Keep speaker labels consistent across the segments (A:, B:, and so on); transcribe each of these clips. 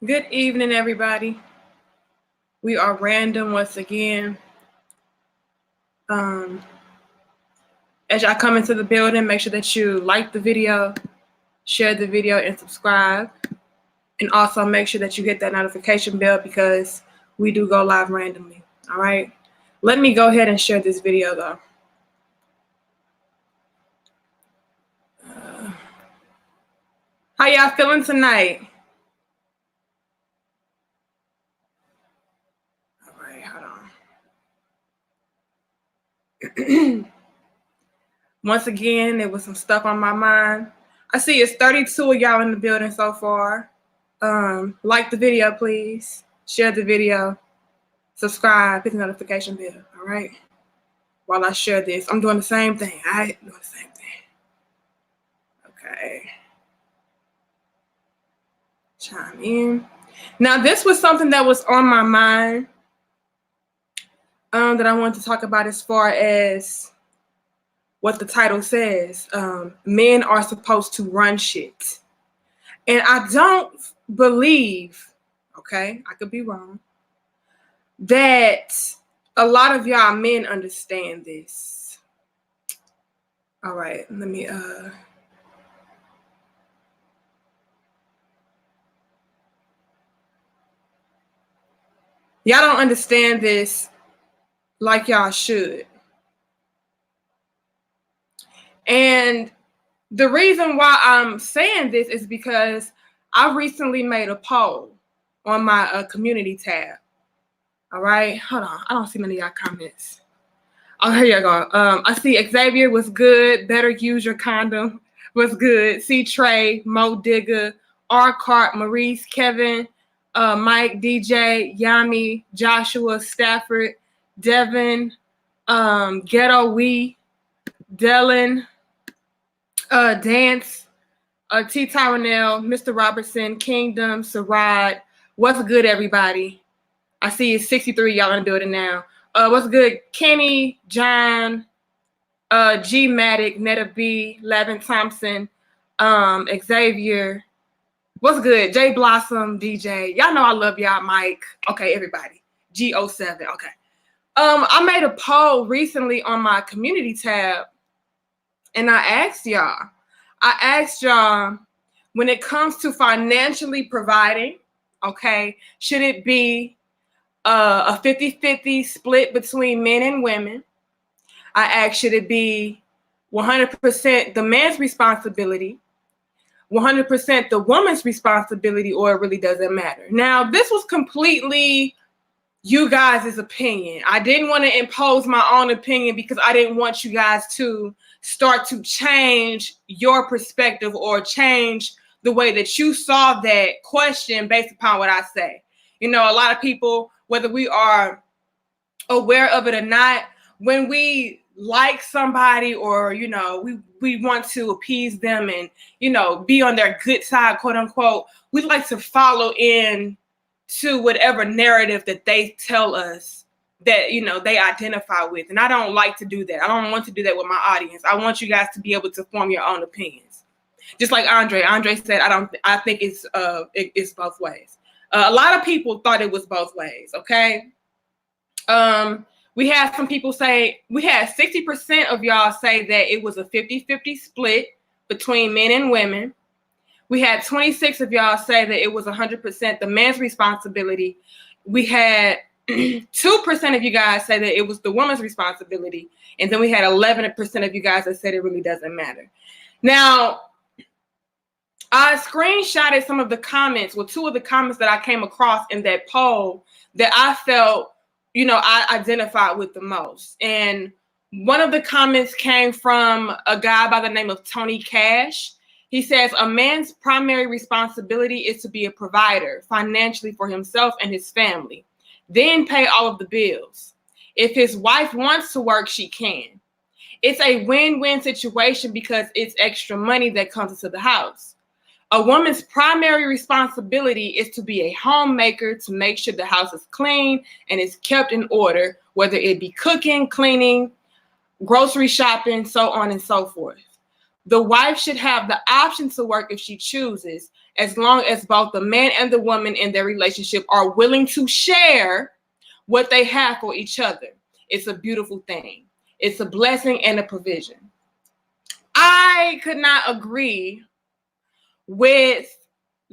A: Good evening, everybody. We are random once again. As y'all come into the building, make sure that you like the video, share the video, and subscribe. And also make sure that you hit that notification bell because we do go live randomly. All right. Let me go ahead and share this video though. How y'all feeling tonight? All right, hold on. Once again, there was some stuff on my mind. I see it's 32 of y'all in the building so far. Like the video, please. Share the video. Subscribe. Hit the notification bell. All right. While I share this, I'm doing the same thing. I'm doing the same thing. Okay. Chime in. Now, this was something that was on my mind that I wanted to talk about as far as what the title says. Men are supposed to run shit. And I don't believe, okay, I could be wrong, that a lot of y'all men understand this. All right, let me y'all don't understand this like y'all should. And the reason why I'm saying this is because I recently made a poll on my community tab. All right, hold on. I don't see many of y'all comments. Oh, here you go. I see Xavier was good. Better use your condom was good. C. Trey, Mo Digger, R. Cart, Maurice, Kevin, Mike, DJ, Yami, Joshua, Stafford, Devin, Ghetto Wee, Dylan, Dance, T. Tyrone, Mr. Robertson, Kingdom, Sarad. What's good, everybody? I see it's 63 y'all in the building now. What's good? Kenny, John, G. Matic, Netta B, Lavin Thompson, Xavier. What's good? J. Blossom, DJ. Y'all know I love y'all, Mike. Okay, everybody. G07. Okay. I made a poll recently on my community tab, and I asked y'all, when it comes to financially providing, okay, should it be a 50-50 split between men and women? I asked, should it be 100% the man's responsibility, 100% the woman's responsibility, or it really doesn't matter? Now, this was completely you guys' opinion. I didn't want to impose my own opinion because I didn't want you guys to start to change your perspective or change the way that you saw that question based upon what I say. You know, a lot of people, whether we are aware of it or not, when we like somebody or, you know, we want to appease them and, you know, be on their good side, quote unquote, we like to follow in to whatever narrative that they tell us that, you know, they identify with. And I don't like to do that. I don't want to do that with my audience. I want you guys to be able to form your own opinions. Just like Andre said, I think it's both ways. A lot of people thought it was both ways. Okay. We had some people say, we had 60% of y'all say that it was a 50-50 split between men and women. We had 26 of y'all say that it was 100% the man's responsibility. We had 2% of you guys say that it was the woman's responsibility. And then we had 11% of you guys that said it really doesn't matter. Now, I screenshotted some of the comments, well, 2 of the comments that I came across in that poll that I felt, you know, I identified with the most. And one of the comments came from a guy by the name of Tony Cash. He says, a man's primary responsibility is to be a provider financially for himself and his family, then pay all of the bills. If his wife wants to work, she can. It's a win-win situation because it's extra money that comes into the house. A woman's primary responsibility is to be a homemaker, to make sure the house is clean and is kept in order, whether it be cooking, cleaning, grocery shopping, so on and so forth. The wife should have the option to work if she chooses, as long as both the man and the woman in their relationship are willing to share what they have for each other. It's a beautiful thing. It's a blessing and a provision. I could not agree with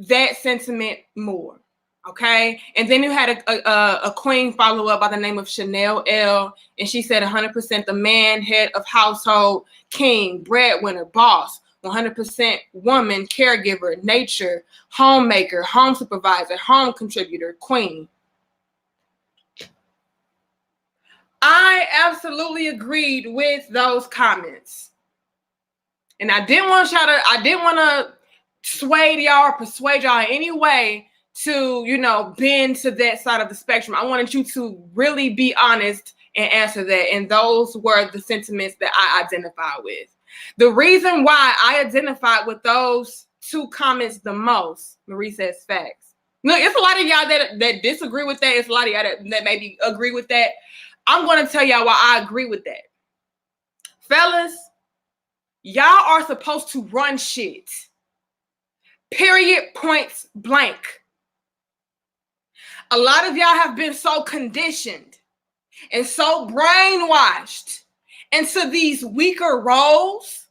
A: that sentiment more. Okay. And then you had a queen follow up by the name of Chanel L. And she said 100% the man, head of household, king, breadwinner, boss, 100% woman, caregiver, nature, homemaker, home supervisor, home contributor, queen. I absolutely agreed with those comments. And I didn't want to sway y'all or persuade y'all in any way to, bend to that side of the spectrum. I wanted you to really be honest and answer that. And those were the sentiments that I identified with. The reason why I identified with those two comments the most, Marie says facts. Look, it's a lot of y'all that disagree with that. It's a lot of y'all that maybe agree with that. I'm going to tell y'all why I agree with that. Fellas, y'all are supposed to run shit. Period, points blank. A lot of y'all have been so conditioned and so brainwashed into these weaker roles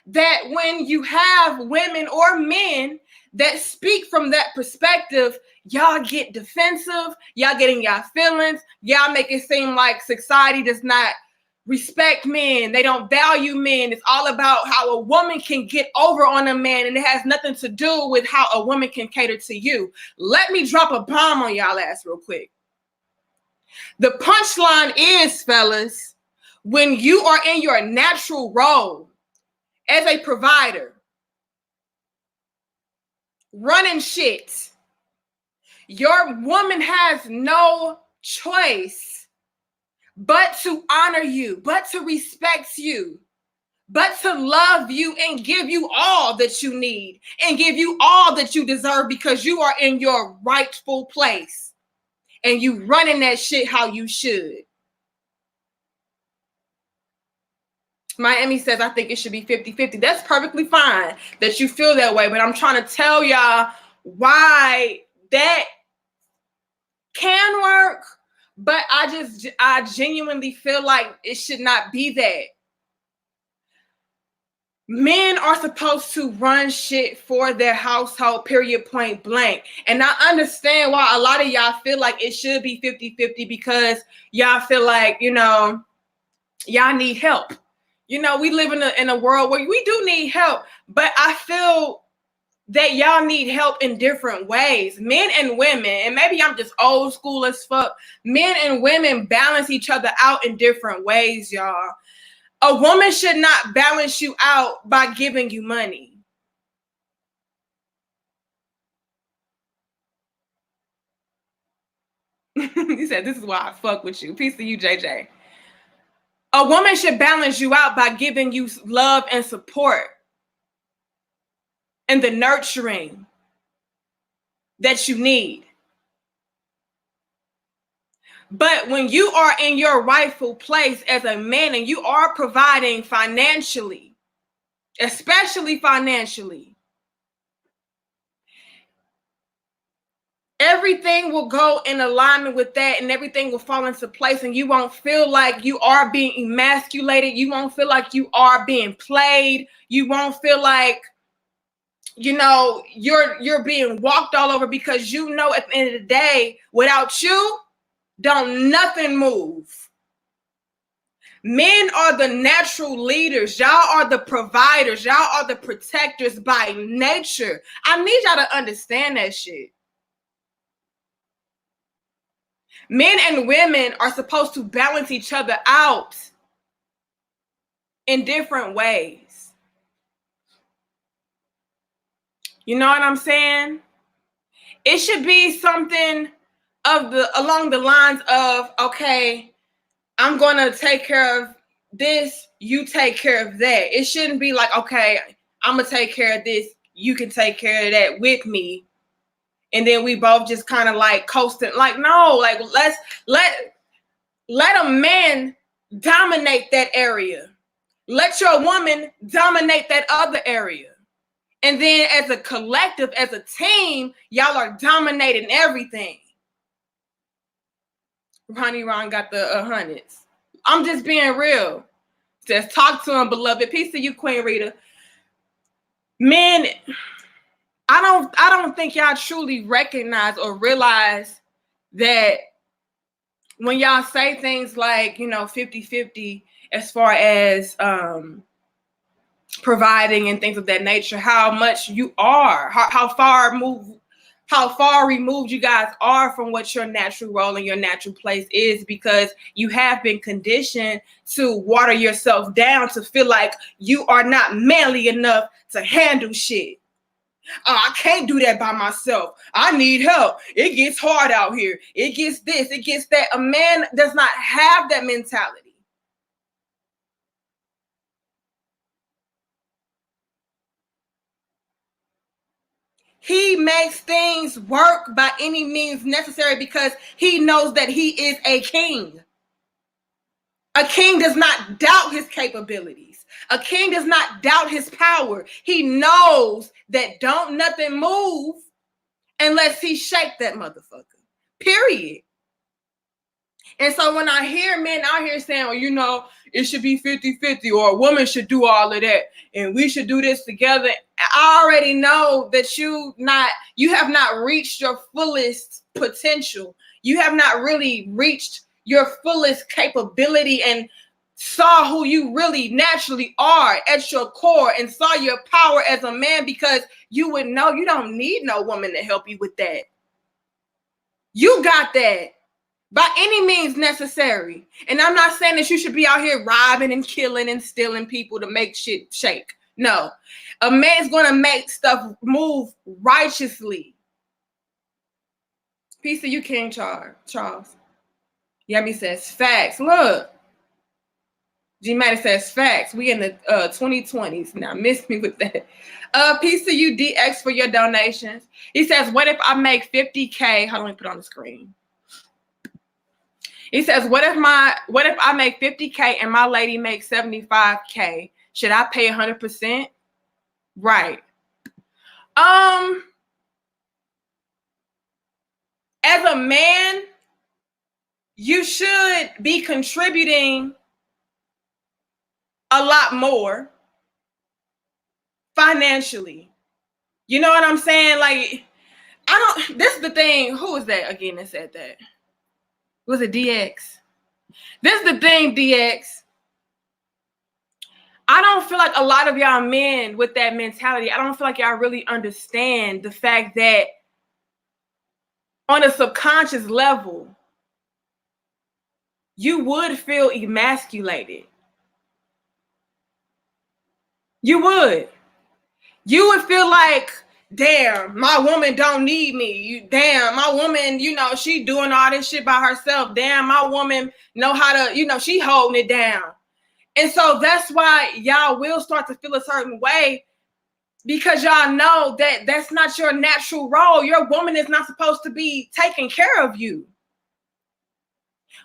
A: that when you have women or men that speak from that perspective, y'all get defensive, y'all get in y'all feelings, y'all make it seem like society does not respect men, they don't value men. It's all about how a woman can get over on a man, and it has nothing to do with how a woman can cater to you. Let me drop a bomb on y'all ass real quick. The punchline is, fellas, when you are in your natural role as a provider, running shit, your woman has no choice but to honor you, but to respect you, but to love you and give you all that you need and give you all that you deserve, because you are in your rightful place and you running that shit how you should. Miami says, I think it should be 50-50. That's perfectly fine that you feel that way, but I'm trying to tell y'all why that can work, but I genuinely feel like it should not be that. Men are supposed to run shit for their household, period, point blank. And I understand why a lot of y'all feel like it should be 50-50, because y'all feel like, y'all need help. We live in a world where we do need help, but I feel that y'all need help in different ways. Men and women, and maybe I'm just old school as fuck, men and women balance each other out in different ways, y'all. A woman should not balance you out by giving you money. He said, this is why I fuck with you. Peace to you, JJ. A woman should balance you out by giving you love and support and the nurturing that you need. But when you are in your rightful place as a man and you are providing financially, especially financially, everything will go in alignment with that, and everything will fall into place, and you won't feel like you are being emasculated. You won't feel like you are being played. You won't feel like, you're being walked all over, because at the end of the day, without you, don't nothing move. Men are the natural leaders. Y'all are the providers. Y'all are the protectors by nature. I need y'all to understand that shit. Men and women are supposed to balance each other out in different ways. You know what I'm saying? It should be something along the lines of, okay, I'm going to take care of this, you take care of that. It shouldn't be like, okay, I'm going to take care of this, you can take care of that with me. And then we both just kind of like coasting. Like, no, like let a man dominate that area. Let your woman dominate that other area. And then as a collective, as a team, y'all are dominating everything. Ronnie Ron got the hundreds. I'm just being real. Just talk to him, beloved. Peace to you, Queen Rita. Men, I don't think y'all truly recognize or realize that when y'all say things like, 50-50 as far as providing and things of that nature, how much you are, how far removed you guys are from what your natural role and your natural place is, because you have been conditioned to water yourself down to feel like you are not manly enough to handle shit. I can't do that by myself. I need help. It gets hard out here. It gets this, it gets that. A man does not have that mentality. He makes things work by any means necessary because he knows that he is a king. A king does not doubt his capabilities. A king does not doubt his power. He knows that don't nothing move unless he shake that motherfucker. Period. And so when I hear men out here saying, well, it should be 50-50, or a woman should do all of that, and we should do this together, I already know that you have not reached your fullest potential. You have not really reached your fullest capability and saw who you really naturally are at your core and saw your power as a man, because you would know you don't need no woman to help you with that. You got that by any means necessary. And I'm not saying that you should be out here robbing and killing and stealing people to make shit shake. No, a man's going to make stuff move righteously. Peace to you, King Charles. Yummy says facts. Look, G Matter says facts. We in the 2020s now. Miss me with that. Peace to you, DX, for your donations. He says, what if I make 50K? Hold on, let me put it on the screen. He says, what if I make 50K and my lady makes 75K? Should I pay 100%? Right. As a man, you should be contributing a lot more financially. You know what I'm saying? Like, this is the thing. Who was that again that said that? Was it DX? This is the thing, DX. I don't feel like a lot of y'all men with that mentality, I don't feel like y'all really understand the fact that on a subconscious level, you would feel emasculated. You would. You would feel like, damn, my woman don't need me. Damn, my woman, she doing all this shit by herself. Damn, my woman know how to, she holding it down. And so that's why y'all will start to feel a certain way, because y'all know that that's not your natural role. Your woman is not supposed to be taking care of you.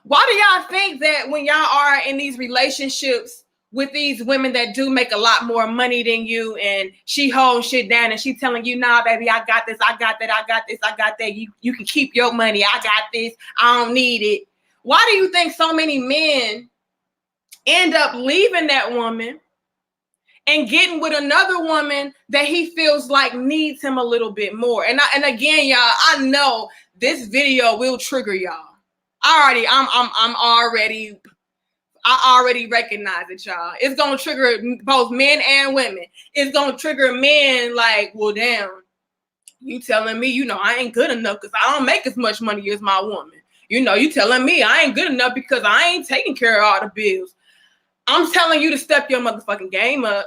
A: Why do y'all think that when y'all are in these relationships with these women that do make a lot more money than you, and she holds shit down and she telling you, nah, baby, I got this, I got that, I got this, I got that. You can keep your money. I got this. I don't need it. Why do you think so many men end up leaving that woman and getting with another woman that he feels like needs him a little bit more? And again, y'all, I know this video will trigger y'all. I already recognize it, y'all. It's gonna trigger both men and women. It's gonna trigger men like, well, damn, you telling me, I ain't good enough because I don't make as much money as my woman. You telling me I ain't good enough because I ain't taking care of all the bills. I'm telling you to step your motherfucking game up.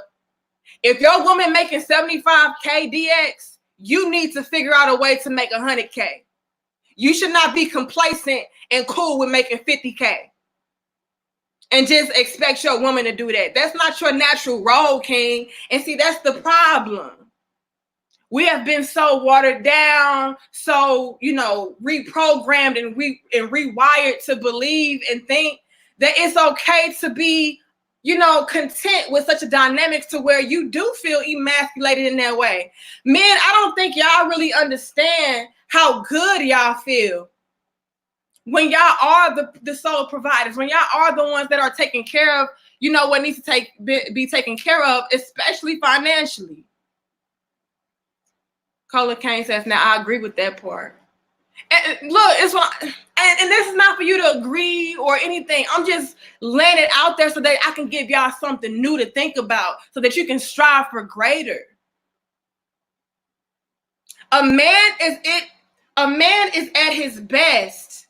A: If your woman making 75K DX, you need to figure out a way to make 100K. You should not be complacent and cool with making 50K and just expect your woman to do that. That's not your natural role, King. And see, that's the problem. We have been so watered down, so, reprogrammed and rewired to believe and think that it's okay to be, content with such a dynamics to where you do feel emasculated in that way. Men, I don't think y'all really understand how good y'all feel when y'all are the sole providers, when y'all are the ones that are taking care of, what needs to be taken care of, especially financially. Cola Kane says, now I agree with that part. And look, it's what, and this is not for you to agree or anything. I'm just laying it out there so that I can give y'all something new to think about, so that you can strive for greater. A man is at his best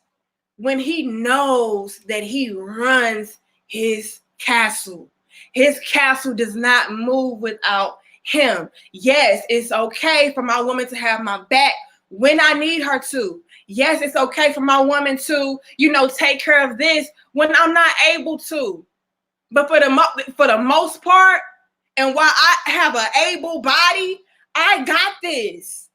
A: when he knows that he runs his castle. His castle does not move without him. Yes, it's okay for my woman to have my back when I need her to. Yes, it's okay for my woman to, take care of this when I'm not able to. But for the most part, and while I have an able body, I got this.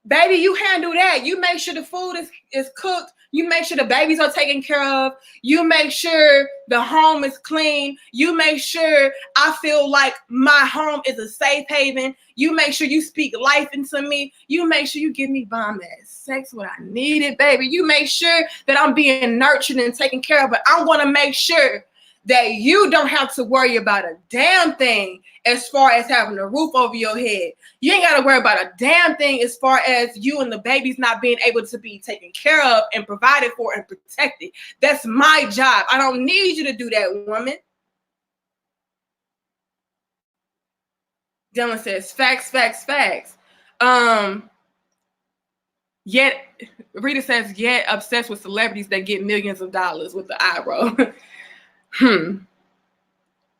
A: Baby, you handle that. You make sure the food is cooked. You make sure the babies are taken care of. You make sure the home is clean. You make sure I feel like my home is a safe haven. You make sure you speak life into me. You make sure you give me bomb-ass sex when I need it, baby. You make sure that I'm being nurtured and taken care of. But I'm going to make sure that you don't have to worry about a damn thing as far as having a roof over your head. You ain't got to worry about a damn thing as far as you and the babies not being able to be taken care of and provided for and protected. That's my job. I don't need you to do that, woman. Dylan says, facts, facts, facts. Yet, Rita says, yet obsessed with celebrities that get millions of dollars with the eye roll.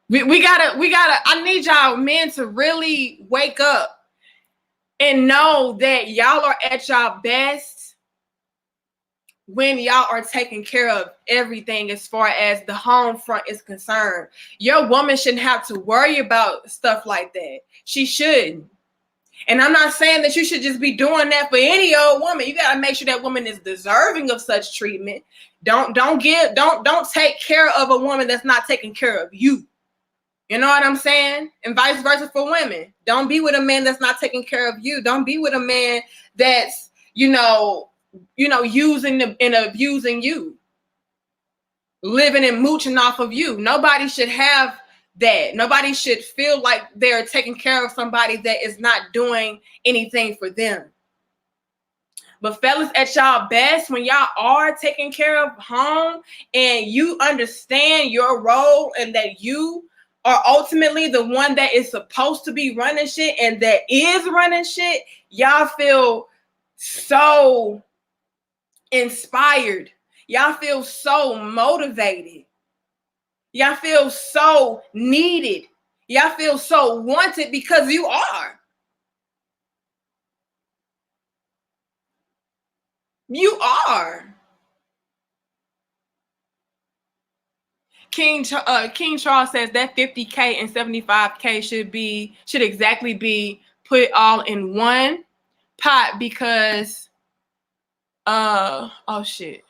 A: We gotta, I need y'all men to really wake up and know that y'all are at y'all best when y'all are taking care of everything as far as the home front is concerned. Your woman shouldn't have to worry about stuff like that. She shouldn't. And I'm not saying that you should just be doing that for any old woman. You got to make sure that woman is deserving of such treatment. Don't take care of a woman that's not taking care of you. You know what I'm saying? And vice versa for women. Don't be with a man that's not taking care of you. Don't be with a man that's, using and abusing you, living and mooching off of you. Nobody should have that. Nobody should feel like they're taking care of somebody that is not doing anything for them. But fellas, at y'all best, when y'all are taking care of home and you understand your role and that you are ultimately the one that is supposed to be running shit and that is running shit, y'all feel so inspired. Y'all feel so motivated. Y'all feel so needed. Y'all feel so wanted because you are. You are. King Charles says that 50K and 75K should exactly be put all in one pot because oh shit.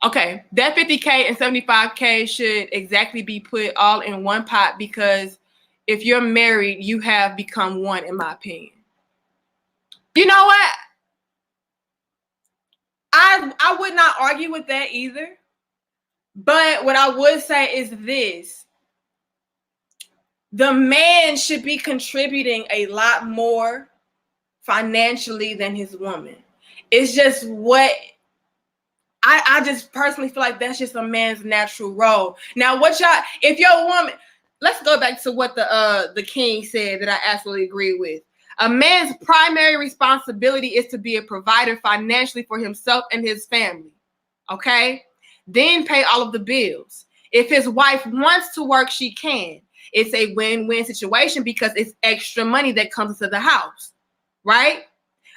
A: Okay, that 50K and 75K should exactly be put all in one pot because if you're married, you have become one, in my opinion. You know what? I would not argue with that either. But what I would say is this. The man should be contributing a lot more financially than his woman. It's just what I just personally feel like that's just a man's natural role. Now, if your woman, let's go back to what the king said that I absolutely agree with. A man's primary responsibility is to be a provider financially for himself and his family. Okay? Then pay all of the bills. If his wife wants to work, she can. It's a win-win situation because it's extra money that comes into the house, right?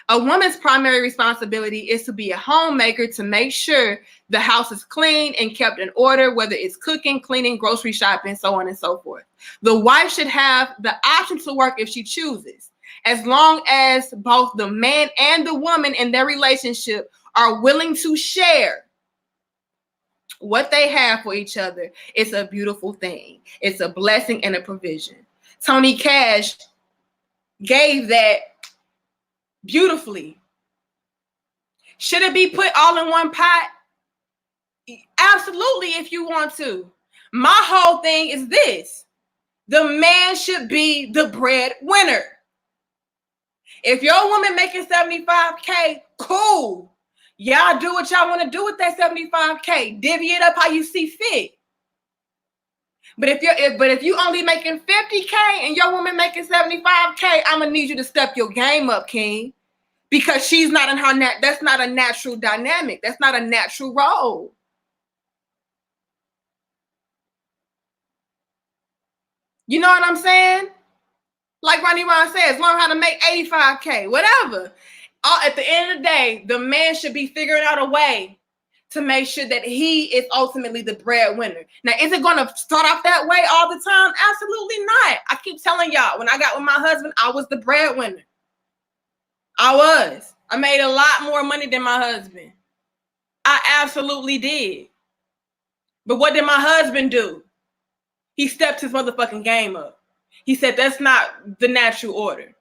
A: A woman's primary responsibility is to be a homemaker, to make sure the house is clean and kept in order, whether it's cooking, cleaning, grocery shopping, so on and so forth. The wife should have the option to work if she chooses, as long as both the man and the woman in their relationship are willing to share. what they have for each other is a beautiful thing. It's a blessing and a provision. Tony Cash gave that beautifully. Should it be put all in one pot? Absolutely, if you want to. My whole thing is this: the man should be the breadwinner. If your woman making 75K, cool. Y'all do what y'all want to do with that 75K. Divvy it up how you see fit. But if you only making 50K and your woman making 75K, I'm gonna need you to step your game up, King. Because she's not in her that's not a natural dynamic. That's not a natural role. You know what I'm saying? Like Ronnie Ron says, learn how to make 85K, whatever. At the end of the day, the man should be figuring out a way to make sure that he is ultimately the breadwinner. Now, is it going to start off that way all the time? Absolutely not. I keep telling y'all, when I got with my husband, I was the breadwinner. I was. I made a lot more money than my husband. I absolutely did. But what did my husband do? He stepped his motherfucking game up. He said, that's not the natural order.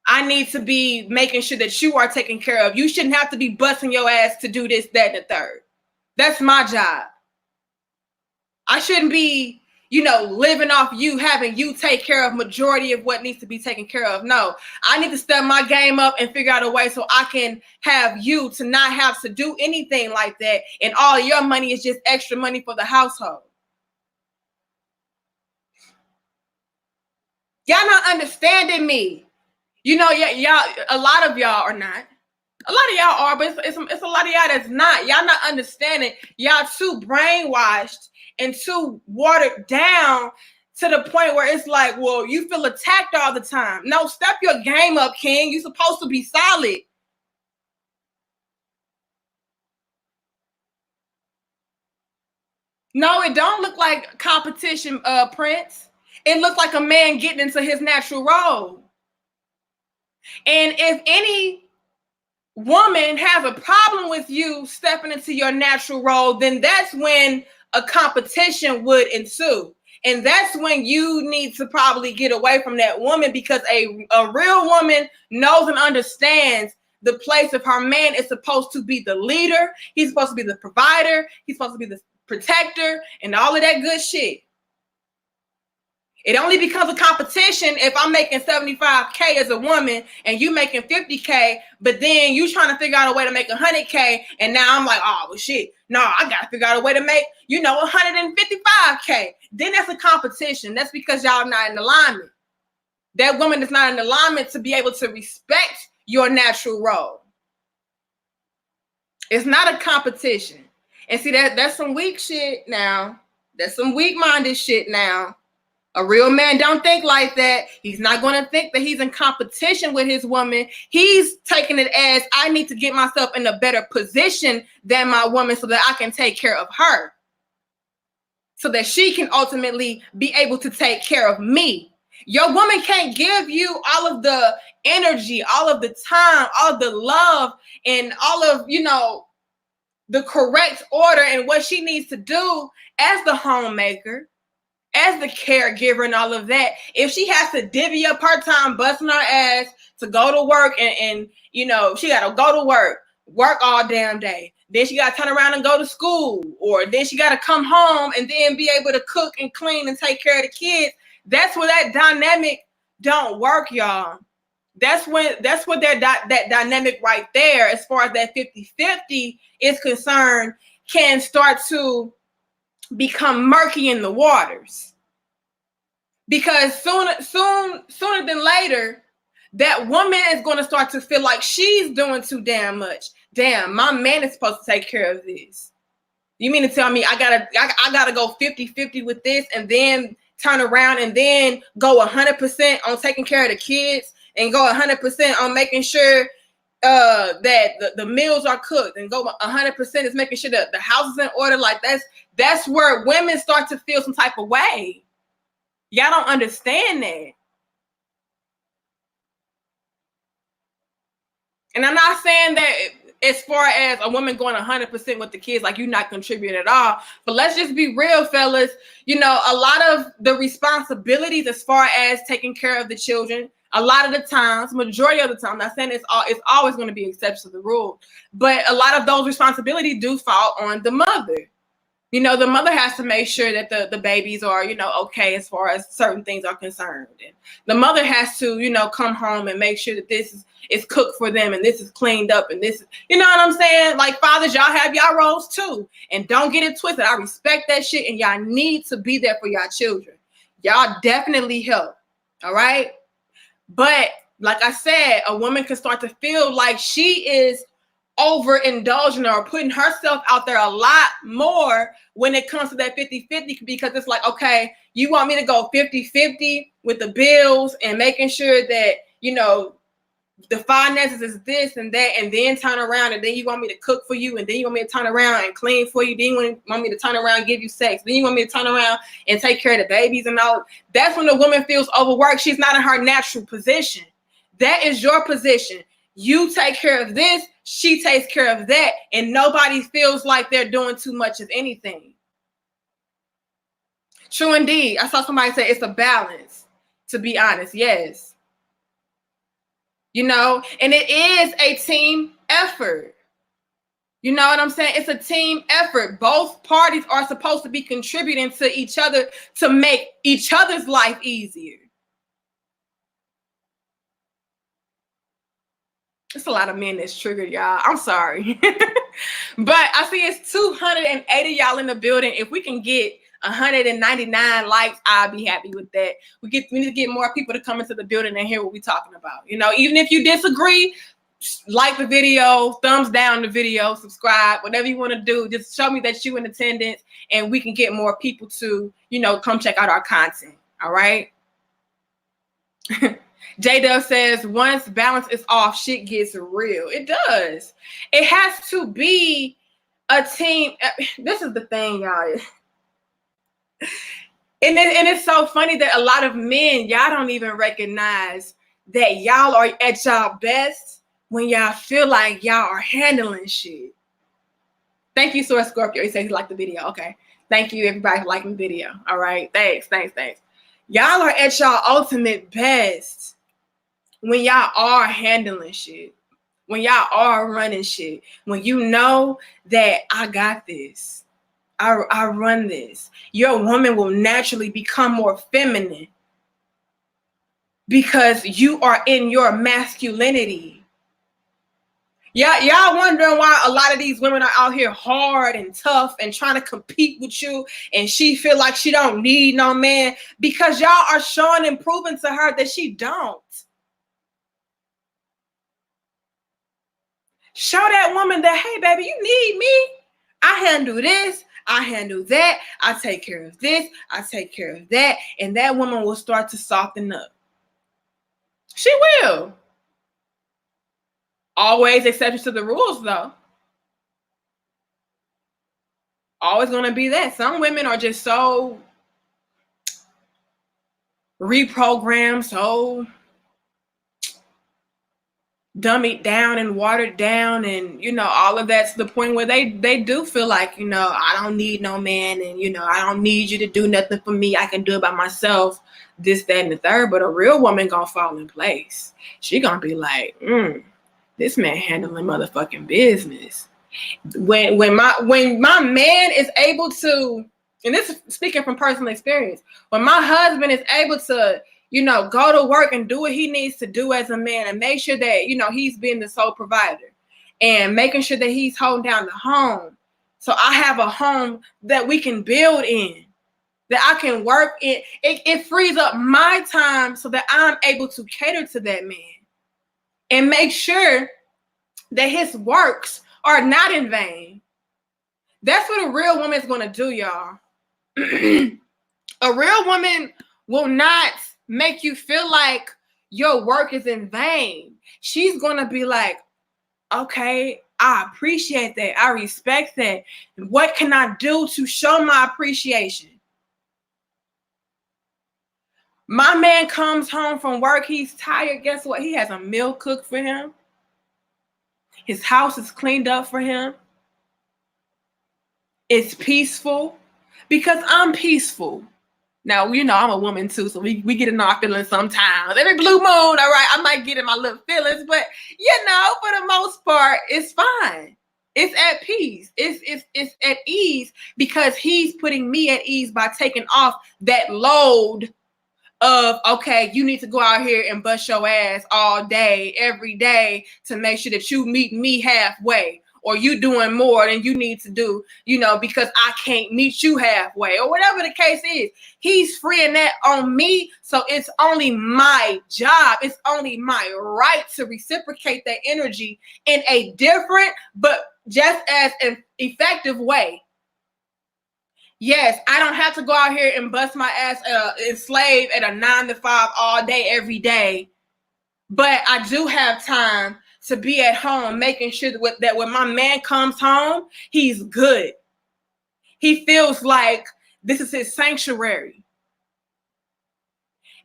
A: I need to be making sure that you are taken care of. You shouldn't have to be busting your ass to do this, that, and the third. That's my job. I shouldn't be, living off you, having you take care of majority of what needs to be taken care of. No, I need to step my game up and figure out a way so I can have you to not have to do anything like that. And all your money is just extra money for the household. Y'all not understanding me. Y'all, a lot of y'all are not. A lot of y'all are, but it's a lot of y'all that's not. Y'all not understanding. Y'all too brainwashed and too watered down to the point where it's like, well, you feel attacked all the time. No, step your game up, King. You're supposed to be solid. No, it don't look like competition, Prince. It looks like a man getting into his natural role. And if any woman has a problem with you stepping into your natural role, then that's when a competition would ensue. And that's when you need to probably get away from that woman, because a real woman knows and understands the place of her man is supposed to be the leader. He's supposed to be the provider. He's supposed to be the protector and all of that good shit. It only becomes a competition if I'm making 75K as a woman and you making 50K, but then you trying to figure out a way to make 100K, and now I'm like, oh, well, shit. No, I got to figure out a way to make, 155K. Then that's a competition. That's because y'all not in alignment. That woman is not in alignment to be able to respect your natural role. It's not a competition. And see, that's some weak shit now. That's some weak-minded shit now. A real man don't think like that. He's not going to think that he's in competition with his woman. He's taking it as, I need to get myself in a better position than my woman so that I can take care of her, so that she can ultimately be able to take care of me. Your woman can't give you all of the energy, all of the time, all of the love, and all of, the correct order and what she needs to do as the homemaker, as the caregiver and all of that. If she has to divvy up her time busting her ass to go to work and she got to go to work all damn day. Then she got to turn around and go to school, or then she got to come home and then be able to cook and clean and take care of the kids. That's where that dynamic don't work, y'all. That's what that dynamic right there, as far as that 50-50 is concerned, can start to become murky in the waters. Because sooner than later, that woman is going to start to feel like she's doing too damn much. Damn, my man is supposed to take care of this. You mean to tell me I gotta go 50-50 with this, and then turn around and then go 100% on taking care of the kids, and go 100% on making sure that the meals are cooked, and go 100% is making sure that the house is in order? Like that's where women start to feel some type of way. Y'all don't understand that. And I'm not saying that as far as a woman going 100% with the kids, like you're not contributing at all. But let's just be real, fellas. You know, a lot of the responsibilities as far as taking care of the children, a lot of the times, majority of the time, I'm not saying it's always going to be exception to the rule, but a lot of those responsibilities do fall on the mother. You know, the mother has to make sure that the babies are, you know, okay as far as certain things are concerned. And the mother has to, you know, come home and make sure that this is cooked for them and this is cleaned up and this, you know what I'm saying? Like, fathers, y'all have y'all roles too. And don't get it twisted. I respect that shit, and y'all need to be there for y'all children. Y'all definitely help. All right? But like I said, a woman can start to feel like she is overindulging or putting herself out there a lot more when it comes to that 50-50, because it's like, okay, you want me to go 50-50 with the bills and making sure that, you know, the finances is this and that, and then turn around and then you want me to cook for you, and then you want me to turn around and clean for you, then you want me to turn around and give you sex, then you want me to turn around and take care of the babies and all. That's when the woman feels overworked. She's not in her natural position. That is your position. You take care of this, she takes care of that, and nobody feels like they're doing too much of anything. True indeed. I saw somebody say it's a balance, to be honest. Yes. You know, and it is a team effort. You know what I'm saying? It's a team effort. Both parties are supposed to be contributing to each other to make each other's life easier. It's a lot of men that's triggered, y'all. I'm sorry. But I see it's 280 y'all in the building. If we can get 199 likes, I'll be happy with that. We need to get more people to come into the building and hear what we're talking about. You know, even if you disagree, like the video, thumbs down the video, subscribe, whatever you want to do. Just show me that you in attendance, and we can get more people to, you know, come check out our content. All right. J-Dub says, once balance is off, shit gets real. It does. It has to be a team. This is the thing, y'all. And it's so funny that a lot of men, y'all don't even recognize that y'all are at y'all best when y'all feel like y'all are handling shit. Thank you, Source Scorpio. He said he liked the video. Okay. Thank you, everybody, for liking the video. All right. Thanks. Y'all are at y'all ultimate best when y'all are handling shit, when y'all are running shit, when you know that I got this, I run this. Your woman will naturally become more feminine because you are in your masculinity. Y'all wondering why a lot of these women are out here hard and tough and trying to compete with you, and she feel like she don't need no man, because y'all are showing and proving to her that she don't. Show that woman that, hey, baby, you need me. I handle this. I handle that. I take care of this. I take care of that. And that woman will start to soften up. She will. Always exceptions to the rules, though. Always going to be that. Some women are just so reprogrammed, so dummied down and watered down, and you know, all of that, to the point where they do feel like, you know, I don't need no man, and you know, I don't need you to do nothing for me, I can do it by myself, this, that, and the third. But a real woman gonna fall in place. She gonna be like, this man handling motherfucking business. When my man is able to, and this is speaking from personal experience, when my husband is able to, you know, go to work and do what he needs to do as a man, and make sure that, you know, he's being the sole provider and making sure that he's holding down the home. So I have a home that we can build in, that I can work in. It frees up my time so that I'm able to cater to that man and make sure that his works are not in vain. That's what a real woman is going to do, y'all. A real woman will not make you feel like your work is in vain. She's going to be like, okay, I appreciate that. I respect that. What can I do to show my appreciation? My man comes home from work. He's tired. Guess what? He has a meal cooked for him. His house is cleaned up for him. It's peaceful because I'm peaceful. Now, I'm a woman too, so we get in our feelings sometimes. Every blue moon, all right, I might get in my little feelings, but for the most part, it's fine. It's at peace. It's at ease because he's putting me at ease by taking off that load of, okay, you need to go out here and bust your ass all day, every day to make sure that you meet me halfway, or you doing more than you need to do, because I can't meet you halfway, or whatever the case is. He's freeing that on me. So it's only my job. It's only my right to reciprocate that energy in a different, but just as an effective way. Yes, I don't have to go out here and bust my ass and slave at a 9 to 5 all day, every day. But I do have time to be at home, making sure that when my man comes home, he's good. He feels like this is his sanctuary.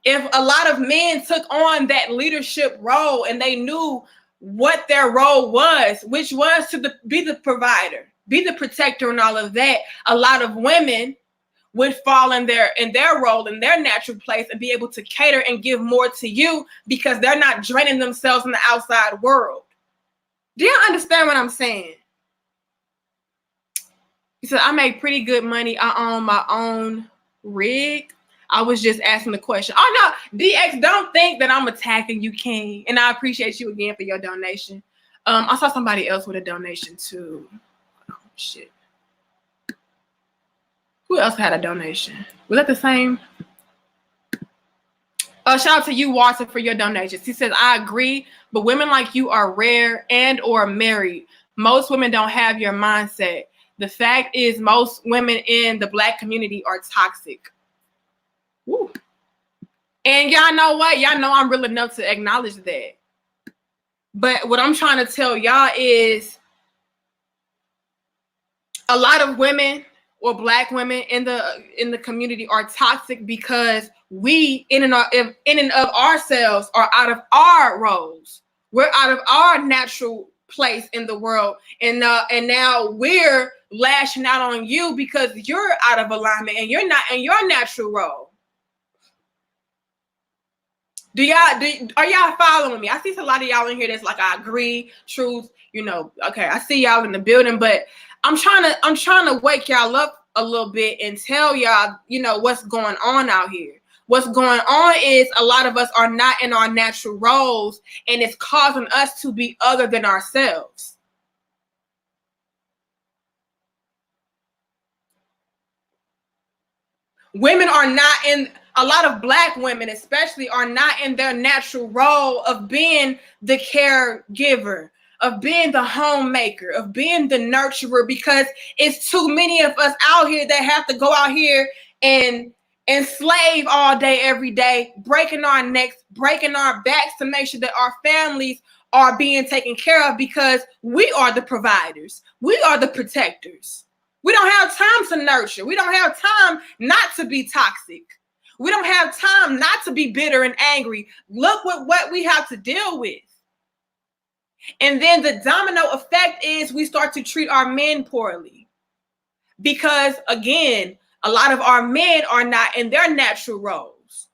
A: If a lot of men took on that leadership role and they knew what their role was, which was to be the provider, be the protector and all of that, a lot of women would fall in their role, in their natural place, and be able to cater and give more to you because they're not draining themselves in the outside world. Do you understand what I'm saying? He said, I make pretty good money. I own my own rig. I was just asking the question. Oh, no, DX, don't think that I'm attacking you, King. And I appreciate you again for your donation. I saw somebody else with a donation too. Oh, shit. Who else had a donation? Was that the same? Shout out to you, Watson, for your donations. He says, I agree, but women like you are rare and or married. Most women don't have your mindset. The fact is most women in the Black community are toxic. Woo. And y'all know what? Y'all know I'm real enough to acknowledge that. But what I'm trying to tell y'all is a lot of women or Black women in the community are toxic because we in and of ourselves are out of our roles. We're out of our natural place in the world, and now we're lashing out on you because you're out of alignment and you're not in your natural role. Are y'all following me? I see a lot of y'all in here that's like, I agree, truth, okay, I see y'all in the building, but I'm trying to wake y'all up a little bit and tell y'all, what's going on out here. What's going on is a lot of us are not in our natural roles, and it's causing us to be other than ourselves. Women are not in, a lot of Black women especially are not in their natural role of being the caregiver, of being the homemaker, of being the nurturer, because it's too many of us out here that have to go out here and slave all day, every day, breaking our necks, breaking our backs to make sure that our families are being taken care of because we are the providers. We are the protectors. We don't have time to nurture. We don't have time not to be toxic. We don't have time not to be bitter and angry. Look what we have to deal with. And then the domino effect is we start to treat our men poorly. Because again, a lot of our men are not in their natural roles.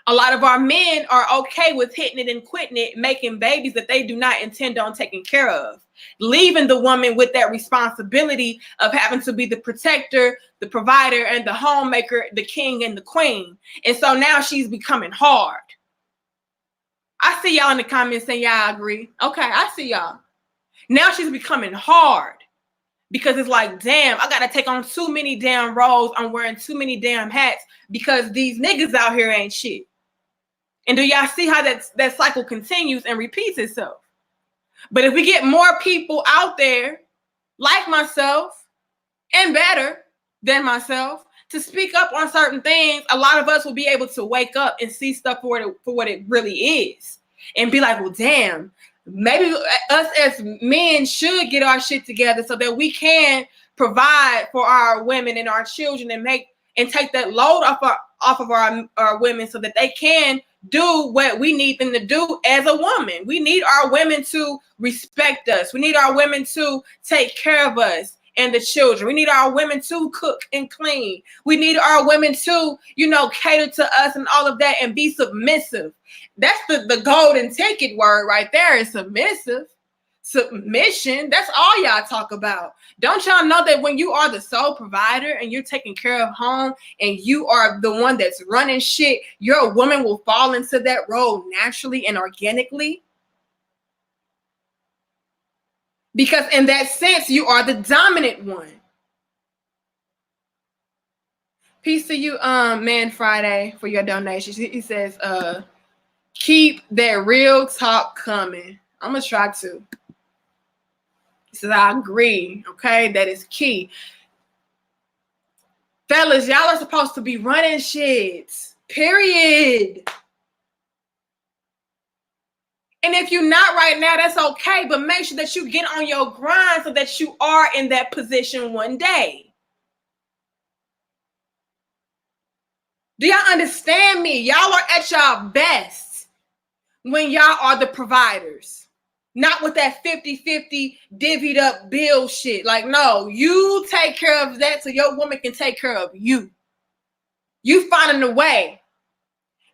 A: A lot of our men are okay with hitting it and quitting it, making babies that they do not intend on taking care of, leaving the woman with that responsibility of having to be the protector, the provider, and the homemaker, the king and the queen. And so now she's becoming hard. I see y'all in the comments saying, yeah, I agree. Okay, I see y'all. Now she's becoming hard because it's like, damn, I got to take on too many damn roles. I'm wearing too many damn hats because these niggas out here ain't shit. And do y'all see how that cycle continues and repeats itself? But if we get more people out there like myself and better than myself to speak up on certain things, a lot of us will be able to wake up and see stuff for what it really is and be like, well, damn, maybe us as men should get our shit together so that we can provide for our women and our children and take that load off of our women so that they can do what we need them to do as a woman. We need our women to respect us. We need our women to take care of us and the children. We need our women to cook and clean. We need our women to, cater to us and all of that and be submissive. That's the golden ticket word right there, is submissive. Submission. That's all y'all talk about. Don't y'all know that when you are the sole provider and you're taking care of home and you are the one that's running shit, your woman will fall into that role naturally and organically? Because in that sense, you are the dominant one. Peace to you, Man Friday, for your donations. He says, keep that real talk coming. I'm gonna try to. He says, I agree. Okay, that is key. Fellas, y'all are supposed to be running shit. Period. And if you're not right now, that's okay. But make sure that you get on your grind so that you are in that position one day. Do y'all understand me? Y'all are at y'all best when y'all are the providers. Not with that 50-50 divvied up bill shit. Like, no, you take care of that so your woman can take care of you. You finding a way.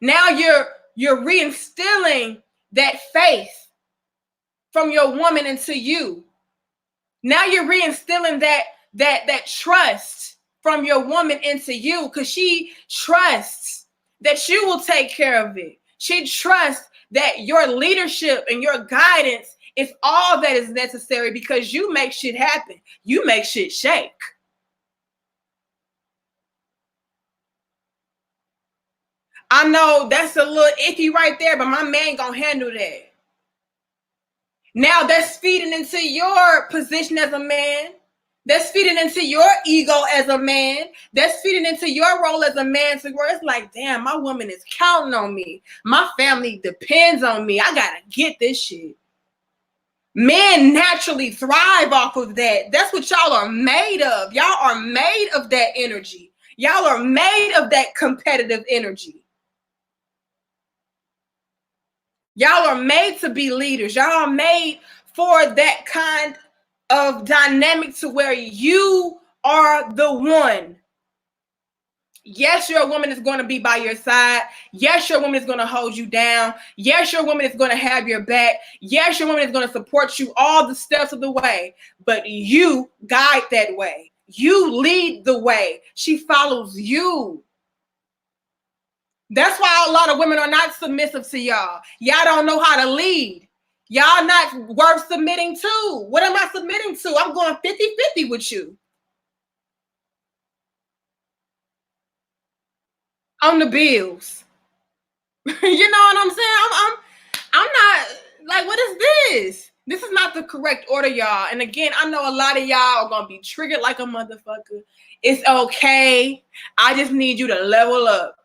A: Now you're reinstilling that faith from your woman into you. Now you're reinstilling that trust from your woman into you, because she trusts that you will take care of it. She trusts that your leadership and your guidance is all that is necessary, because you make shit happen. You make shit shake. I know that's a little icky right there, but my man gonna handle that. Now that's feeding into your position as a man. That's feeding into your ego as a man. That's feeding into your role as a man, to where it's like, damn, my woman is counting on me. My family depends on me. I gotta get this shit. Men naturally thrive off of that. That's what y'all are made of. Y'all are made of that energy. Y'all are made of that competitive energy. Y'all are made to be leaders. Y'all are made for that kind of dynamic, to where you are the one. Yes, your woman is going to be by your side. Yes, your woman is going to hold you down. Yes, your woman is going to have your back. Yes, your woman is going to support you all the steps of the way. But you guide that way. You lead the way. She follows you. That's why a lot of women are not submissive to y'all. Y'all don't know how to lead. Y'all not worth submitting to. What am I submitting to? I'm going 50-50 with you. On the bills. You know what I'm saying? I'm not, like, what is this? This is not the correct order, y'all. And again, I know a lot of y'all are going to be triggered like a motherfucker. It's okay. I just need you to level up.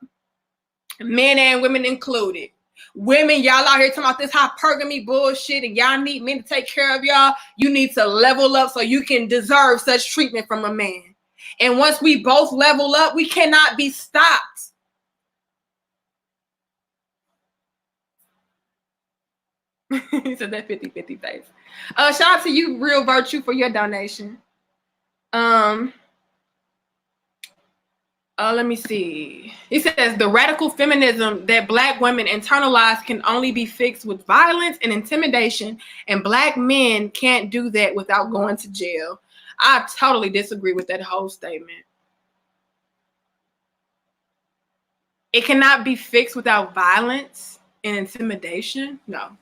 A: Men and women included. Women, y'all out here talking about this hypergamy bullshit, and y'all need men to take care of y'all. You need to level up so you can deserve such treatment from a man. And once we both level up, we cannot be stopped. He said that 50-50 face. Shout out to you, Real Virtue, for your donation. Let me see. He says the radical feminism that Black women internalize can only be fixed with violence and intimidation, and Black men can't do that without going to jail. I totally disagree with that whole statement. It cannot be fixed without violence and intimidation. No.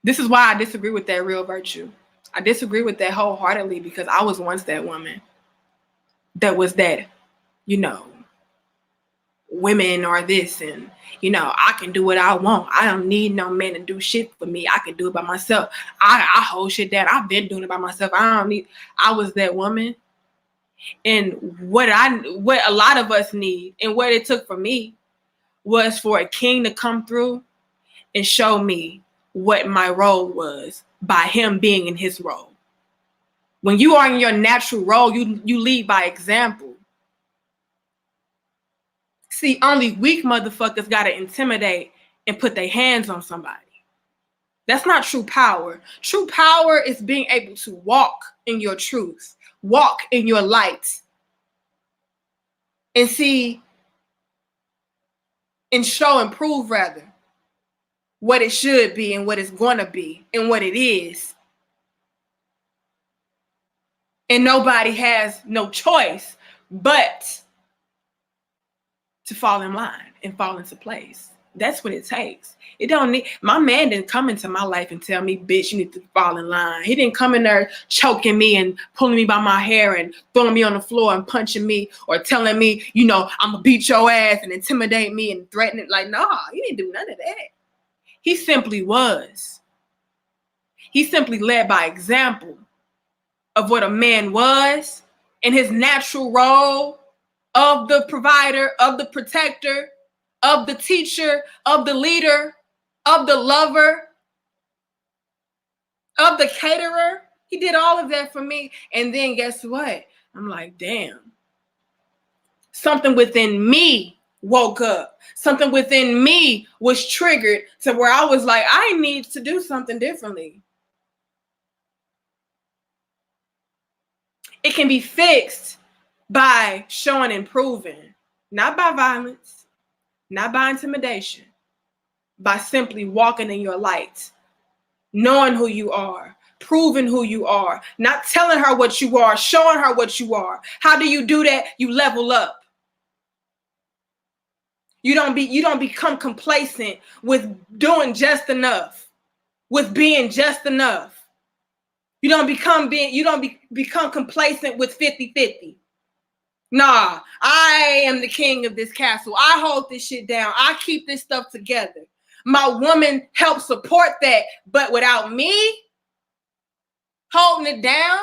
A: This is why I disagree with that, Real Virtue. I disagree with that wholeheartedly, because I was once that woman that was that, women are this, and, I can do what I want. I don't need no man to do shit for me. I can do it by myself. I hold shit down. I've been doing it by myself. I was that woman. And what a lot of us need, and what it took for me, was for a king to come through and show me what my role was by him being in his role. When you are in your natural role, you lead by example. See, only weak motherfuckers gotta intimidate and put their hands on somebody. That's not true power. True power is being able to walk in your truth, walk in your light, and see and show and prove rather what it should be and what it's going to be and what it is. And nobody has no choice but to fall in line and fall into place. That's what it takes. It don't need, my man didn't come into my life and tell me, bitch, you need to fall in line. He didn't come in there choking me and pulling me by my hair and throwing me on the floor and punching me or telling me, you know, I'm gonna beat your ass and intimidate me and threaten it. Like, nah, he didn't do none of that. He simply was. He simply led by example of what a man was in his natural role of the provider, of the protector, of the teacher, of the leader, of the lover, of the caterer. He did all of that for me. And then guess what? I'm like, damn. Something within me woke up. Something within me was triggered to where I was like, I need to do something differently. It can be fixed by showing and proving, not by violence, not by intimidation, by simply walking in your light, knowing who you are, proving who you are, not telling her what you are, showing her what you are. How do you do that? You level up. You don't become complacent with doing just enough, with being just enough. You don't become complacent with 50-50. Nah, I am the king of this castle. I hold this shit down. I keep this stuff together. My woman helps support that, but without me holding it down,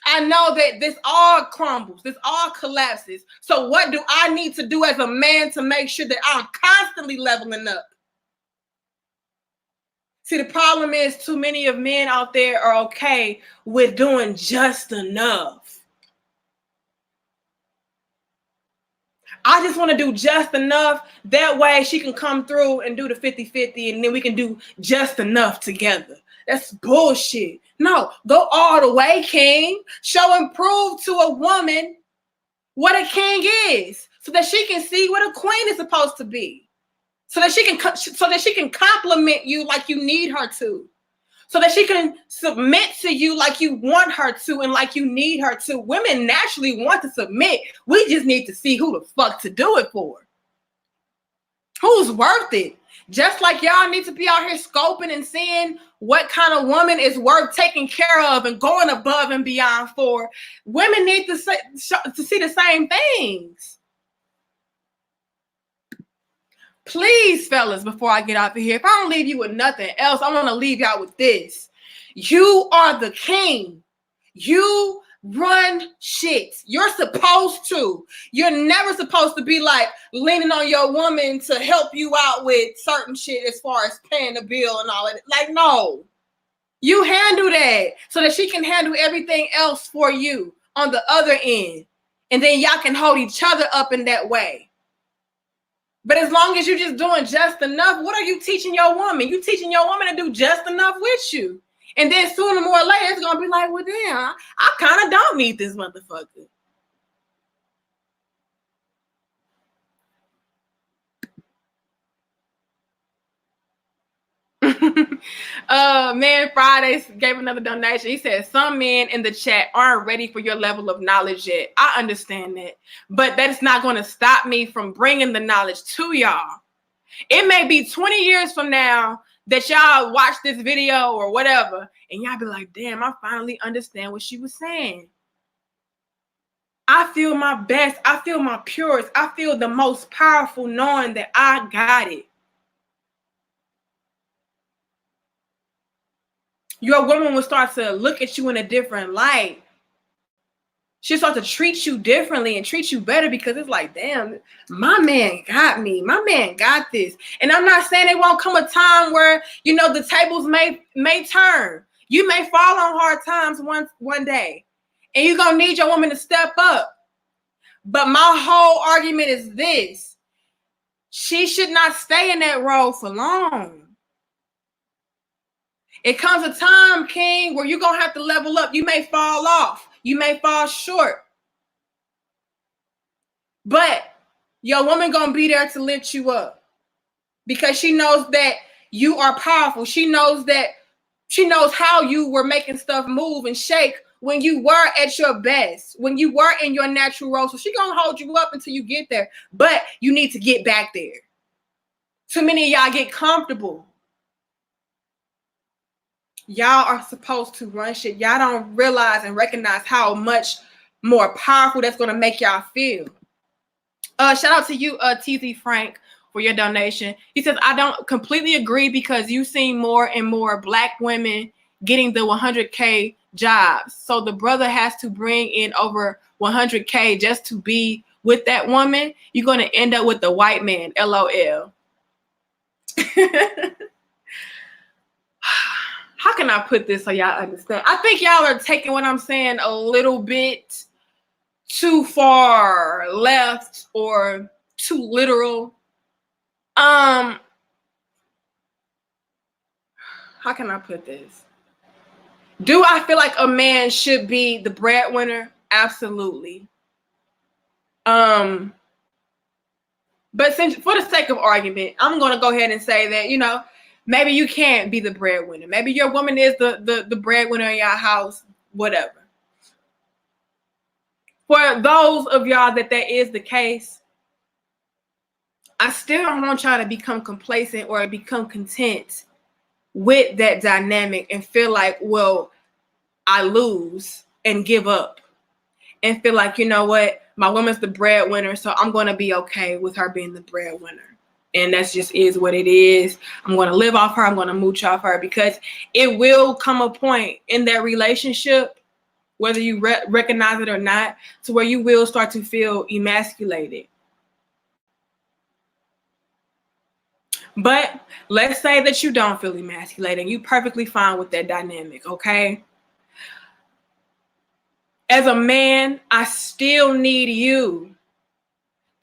A: I know that this all crumbles, this all collapses. So what do I need to do as a man to make sure that I'm constantly leveling up? See, the problem is too many of men out there are okay with doing just enough. I just want to do just enough. That way she can come through and do the 50-50 and then we can do just enough together. That's bullshit. No, go all the way, king. Show and prove to a woman what a king is so that she can see what a queen is supposed to be. So that she can compliment you like you need her to. So that she can submit to you like you want her to and like you need her to. Women naturally want to submit. We just need to see who the fuck to do it for. Who's worth it? Just like y'all need to be out here scoping and seeing what kind of woman is worth taking care of and going above and beyond for. Women need to see the same things. Please, fellas, before I get out of here, if I don't leave you with nothing else, I want to leave y'all with this. You are the king. You run shit. You're supposed to. You're never supposed to be like leaning on your woman to help you out with certain shit as far as paying the bill and all of it. Like, no. You handle that so that she can handle everything else for you on the other end. And then y'all can hold each other up in that way. But as long as you're just doing just enough, what are you teaching your woman? You teaching your woman to do just enough with you. And then sooner or later, it's going to be like, well, damn, I kind of don't need this motherfucker. Man Fridays gave another donation. He said some men in the chat aren't ready for your level of knowledge yet. I understand that, but that's not going to stop me from bringing the knowledge to y'all. It may be 20 years from now that y'all watch this video or whatever, and y'all be like, damn, I finally understand what she was saying. I feel my best. I feel my purest. I feel the most powerful knowing that I got it. Your woman will start to look at you in a different light. She'll start to treat you differently and treat you better because it's like, damn, my man got me. My man got this. And I'm not saying it won't come a time where, you know, the tables may turn. You may fall on hard times one day. And you're going to need your woman to step up. But my whole argument is this. she should not stay in that role for long. It comes a time, King, where you're going to have to level up. You may fall off. You may fall short. But your woman going to be there to lift you up because she knows that you are powerful. She knows how you were making stuff move and shake when you were at your best, when you were in your natural role. So she's going to hold you up until you get there. But you need to get back there. Too many of y'all get comfortable. Y'all are supposed to run shit. Y'all don't realize and recognize how much more powerful that's going to make y'all feel. Shout out to you, TZ Frank, for your donation. He says, I don't completely agree because you see more and more Black women getting the 100K jobs. So the brother has to bring in over 100K just to be with that woman. You're going to end up with the white man, LOL. How can I put this so y'all understand? I think y'all are taking what I'm saying a little bit too far left or too literal. How can I put this? Do I feel like a man should be the breadwinner? Absolutely. But since, for the sake of argument, I'm going to go ahead and say that, maybe you can't be the breadwinner. Maybe your woman is the breadwinner in your house, whatever. For those of y'all that is the case, I still don't want y'all to become complacent or become content with that dynamic and feel like, well, I lose and give up and feel like, you know what, my woman's the breadwinner, so I'm going to be okay with her being the breadwinner. And that's just is what it is. I'm going to live off her. I'm going to mooch off her, because it will come a point in that relationship, whether you recognize it or not, to where you will start to feel emasculated. But let's say that you don't feel emasculated and you're perfectly fine with that dynamic, okay? As a man, I still need you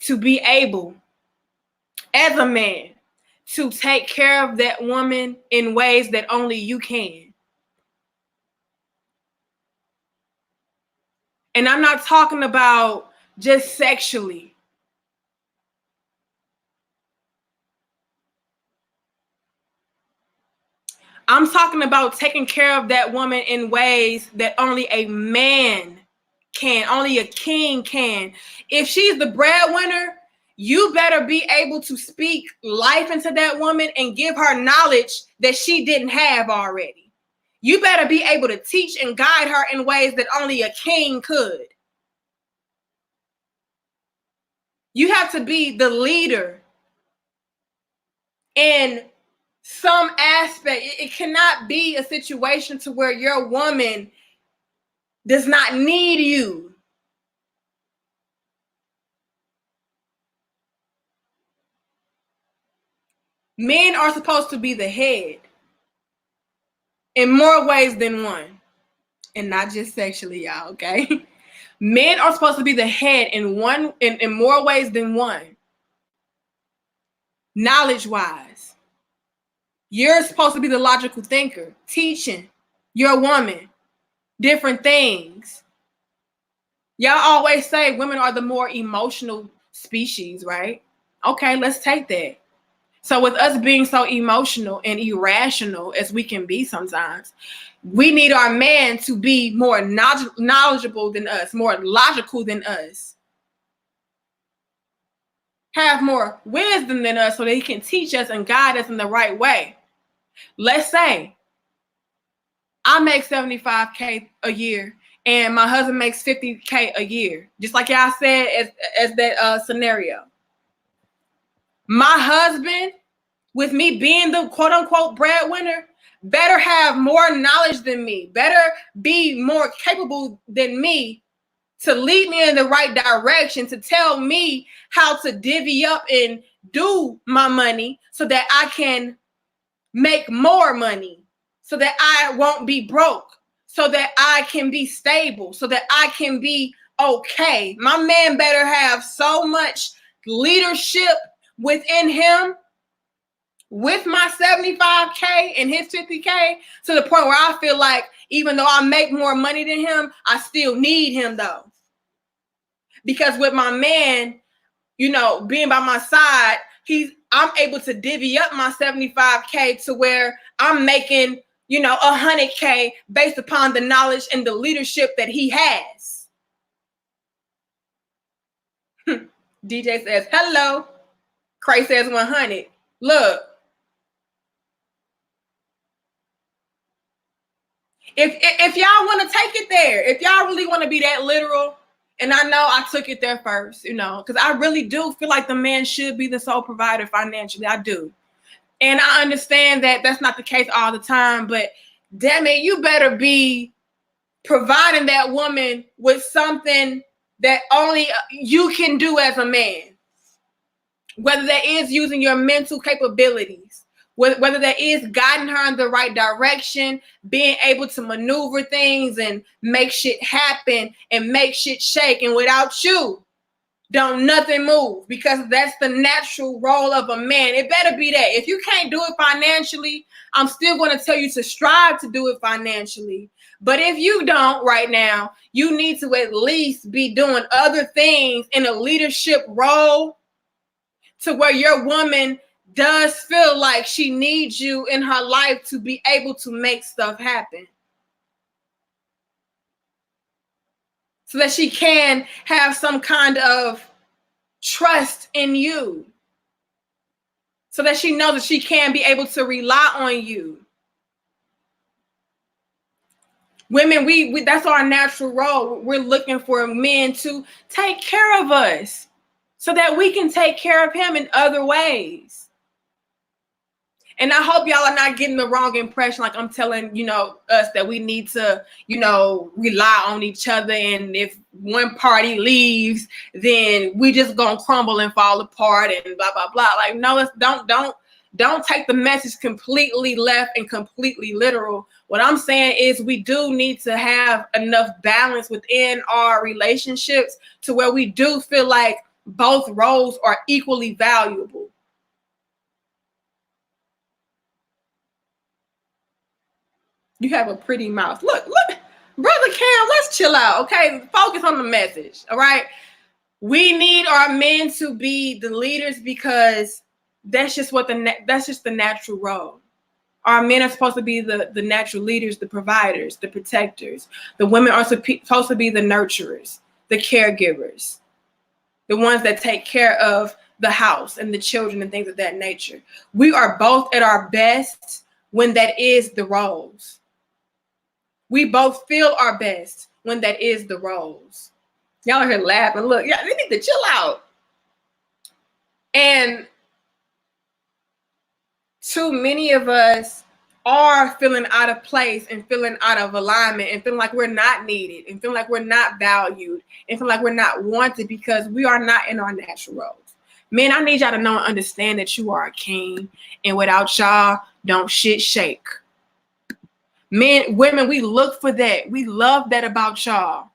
A: to be able, as a man, to take care of that woman in ways that only you can. And I'm not talking about just sexually. I'm talking about taking care of that woman in ways that only a man can, only a king can. If she's the breadwinner, you better be able to speak life into that woman and give her knowledge that she didn't have already. You better be able to teach and guide her in ways that only a king could. You have to be the leader in some aspect. It cannot be a situation to where your woman does not need you. Men are supposed to be the head in more ways than one, and not just sexually, y'all, okay? Men are supposed to be the head in more ways than one. Knowledge-wise. You're supposed to be the logical thinker, teaching your woman different things. Y'all always say women are the more emotional species, right? Okay, let's take that. So with us being so emotional and irrational as we can be sometimes, we need our man to be more knowledgeable than us, more logical than us, have more wisdom than us so that he can teach us and guide us in the right way. Let's say I make $75K a year and my husband makes $50K a year, just like y'all said as that scenario. My husband, with me being the quote unquote breadwinner, better have more knowledge than me, better be more capable than me to lead me in the right direction, to tell me how to divvy up and do my money so that I can make more money, so that I won't be broke, so that I can be stable, so that I can be okay. My man better have so much leadership within him with my 75K and his 50K to the point where I feel like even though I make more money than him, I still need him though. Because with my man, you know, being by my side, I'm able to divvy up my 75K to where I'm making, you know, 100K based upon the knowledge and the leadership that he has. DJ says, hello. Cray says 100. Look, if y'all want to take it there, if y'all really want to be that literal, and I know I took it there first, you know, because I really do feel like the man should be the sole provider financially. I do. And I understand that that's not the case all the time, but damn it, you better be providing that woman with something that only you can do as a man. Whether that is using your mental capabilities, whether that is guiding her in the right direction, being able to maneuver things and make shit happen and make shit shake. And without you, don't nothing move, because that's the natural role of a man. It better be that. If you can't do it financially, I'm still going to tell you to strive to do it financially. But if you don't right now, you need to at least be doing other things in a leadership role to where your woman does feel like she needs you in her life to be able to make stuff happen. So that she can have some kind of trust in you. So that she knows that she can be able to rely on you. Women, we that's our natural role. We're looking for men to take care of us so that we can take care of him in other ways. And I hope y'all are not getting the wrong impression, like I'm telling, you know, us that we need to, you know, rely on each other. And if one party leaves, then we just gonna crumble and fall apart and blah, blah, blah. Like, no, don't take the message completely left and completely literal. What I'm saying is we do need to have enough balance within our relationships to where we do feel like both roles are equally valuable. You have a pretty mouth. Look, Brother Cam, let's chill out, okay? Focus on the message, all right? We need our men to be the leaders because that's just the natural role. Our men are supposed to be the natural leaders, the providers, the protectors. The women are supposed to be the nurturers, the caregivers, the ones that take care of the house and the children and things of that nature. We are both at our best when that is the roles. We both feel our best when that is the roles. Y'all are here laughing. Look, yeah, they need to chill out. And too many of us are feeling out of place and feeling out of alignment and feeling like we're not needed and feeling like we're not valued and feeling like we're not wanted because we are not in our natural roles. Men, I need y'all to know and understand that you are a king, and without y'all, don't shit shake. Men, women, we look for that. We love that about y'all.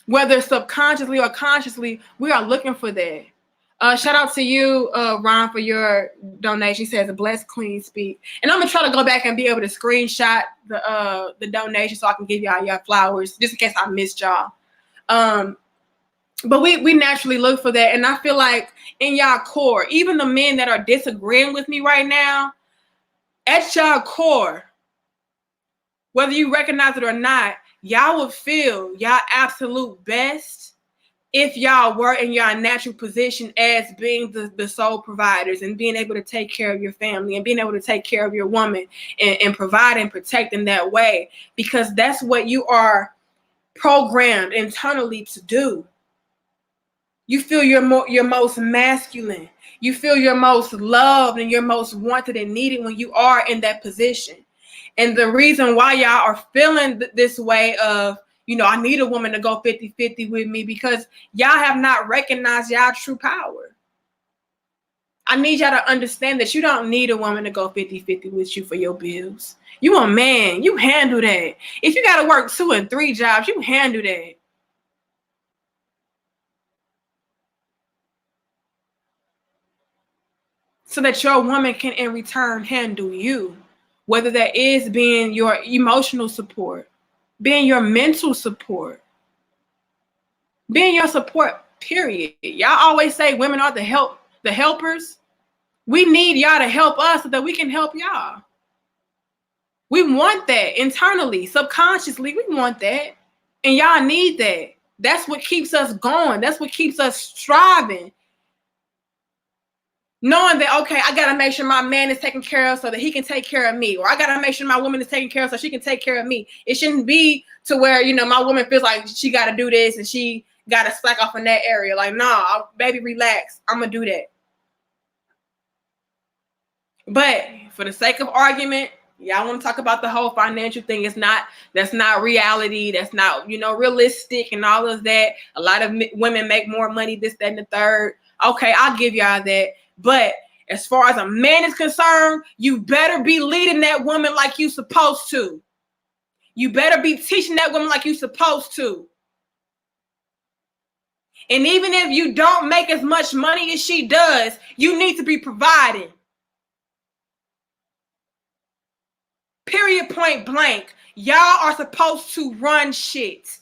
A: Whether subconsciously or consciously, we are looking for that. Shout out to you, Ron, for your donation. He says, a blessed queen speak. And I'm going to try to go back and be able to screenshot the donation so I can give y'all your flowers, just in case I missed y'all. But we naturally look for that. And I feel like in y'all core, even the men that are disagreeing with me right now, at y'all core, whether you recognize it or not, y'all would feel y'all absolute best if y'all were in your natural position as being the sole providers and being able to take care of your family and being able to take care of your woman and provide and protect in that way, because that's what you are programmed internally to do. You feel your most masculine. You feel your most loved and your most wanted and needed when you are in that position. And the reason why y'all are feeling this way of, you know, I need a woman to go 50-50 with me, because y'all have not recognized y'all true power. I need y'all to understand that you don't need a woman to go 50-50 with you for your bills. You a man, you handle that. If you got to work 2 and 3 jobs, you handle that. so that your woman can in return handle you. Whether that is being your emotional support, being your mental support, being your support, period. Y'all always say women are the helpers. We need y'all to help us so that we can help y'all. We want that internally, subconsciously, we want that. And y'all need that. That's what keeps us going. That's what keeps us striving. Knowing that, okay, I got to make sure my man is taken care of so that he can take care of me. Or I got to make sure my woman is taken care of so she can take care of me. It shouldn't be to where, you know, my woman feels like she got to do this and she got to slack off in that area. Like, nah, baby, relax. I'm going to do that. But for the sake of argument, y'all want to talk about the whole financial thing. That's not reality. That's not, you know, realistic and all of that. A lot of women make more money, this, that, and the third. Okay, I'll give y'all that. But as far as a man is concerned, you better be leading that woman like you supposed to. You better be teaching that woman like you supposed to. And even if you don't make as much money as she does, you need to be providing. Period, point blank. Y'all are supposed to run shit.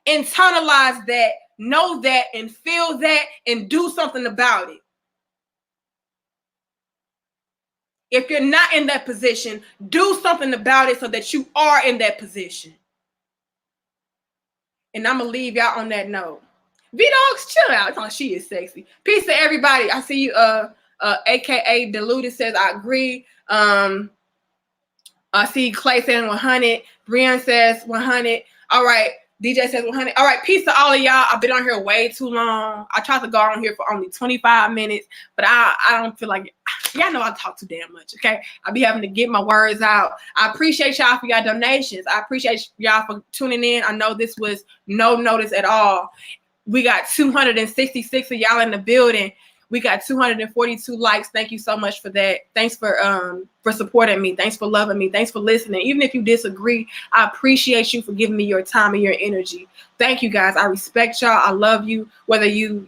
A: Internalize that, know that, and feel that, and do something about it. If you're not in that position, do something about it so that you are in that position. And I'm going to leave y'all on that note. V-Dogs, chill out. Oh, she is sexy. Peace to everybody. I see you, AKA Deluded says, I agree. I see Clay saying 100. Brian says 100. All right. DJ says 100. All right. Peace to all of y'all. I've been on here way too long. I tried to go on here for only 25 minutes, but I don't feel like it. Y'all know I talk too damn much. Okay. I be having to get my words out. I appreciate y'all for your donations. I appreciate y'all for tuning in. I know this was no notice at all. We got 266 of y'all in the building. We got 242 likes. Thank you so much for that. Thanks for supporting me. Thanks for loving me. Thanks for listening. Even if you disagree, I appreciate you for giving me your time and your energy. Thank you guys. I respect y'all. I love you. Whether you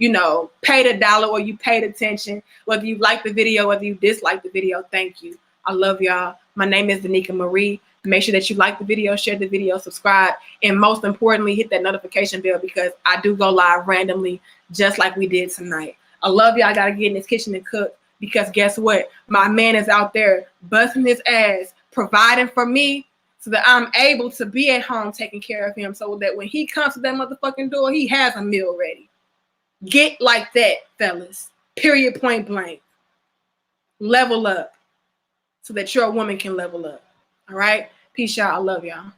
A: paid $1 or you paid attention, whether you liked the video, whether you disliked the video, thank you. I love y'all. My name is Danica Marie. Make sure that you like the video, share the video, subscribe, and most importantly, hit that notification bell because I do go live randomly just like we did tonight. I love y'all. I got to get in this kitchen and cook because guess what? My man is out there busting his ass, providing for me so that I'm able to be at home taking care of him so that when he comes to that motherfucking door, he has a meal ready. Get like that, fellas. Period, point blank. Level up so that your woman can level up. All right? Peace, y'all. I love y'all.